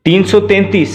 333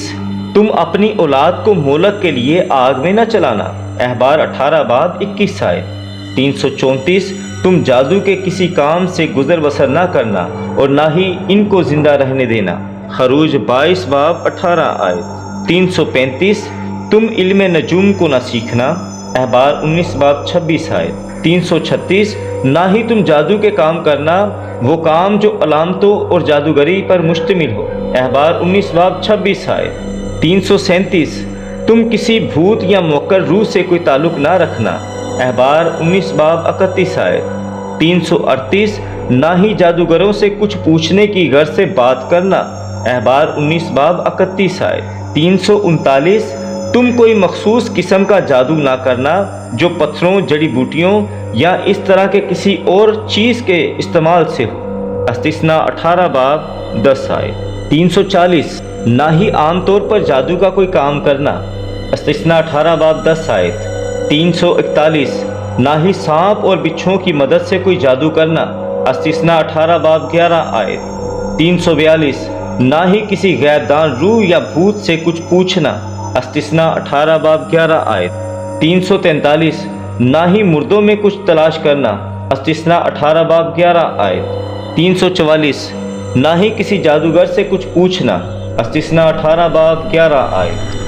تم اپنی اولاد کو مہلک کے لیے آگ میں نہ چلانا، احبار 18 باب 21 آیت۔ 334 تم جادو کے کسی کام سے گزر بسر نہ کرنا اور نہ ہی ان کو زندہ رہنے دینا، خروج 22 باب 18 آیت۔ 335 تم علم نجوم کو نہ سیکھنا، احبار 19 باب 26 آیت۔ 336 نہ ہی تم جادو کے کام کرنا، وہ کام جو علامتوں اور جادوگری پر مشتمل ہو، احبار 19 باب 26 آیت۔ 337 تم کسی بھوت یا موکر روح سے کوئی تعلق نہ رکھنا، احبار 19 باب 31 آیت۔ 338 نہ ہی جادوگروں سے کچھ پوچھنے کی غرض سے بات کرنا، احبار 19 باب 31 آیت۔ 339 تم کوئی مخصوص قسم کا جادو نہ کرنا جو پتھروں، جڑی بوٹیوں یا اس طرح کے کسی اور چیز کے استعمال سے ہو، استثناء 18 باب 10 آیت۔ 340 نہ ہی عام طور پر جادو کا کوئی کام کرنا، استثناء 18 باب 10 آیت۔ 341 نہ ہی سانپ اور بچھوں کی مدد سے کوئی جادو کرنا، استثناء 18 باب 11 آیت۔ 342 نہ ہی کسی غیب دان روح یا بھوت سے کچھ پوچھنا، استثناء 18 باب 11 آیت۔ 343 نہ ہی مردوں میں کچھ تلاش کرنا، استثناء 18 باب 11 آیت۔ 344 نہ ہی کسی جادوگر سے کچھ پوچھنا، استثناء 18 باب 11 آیت۔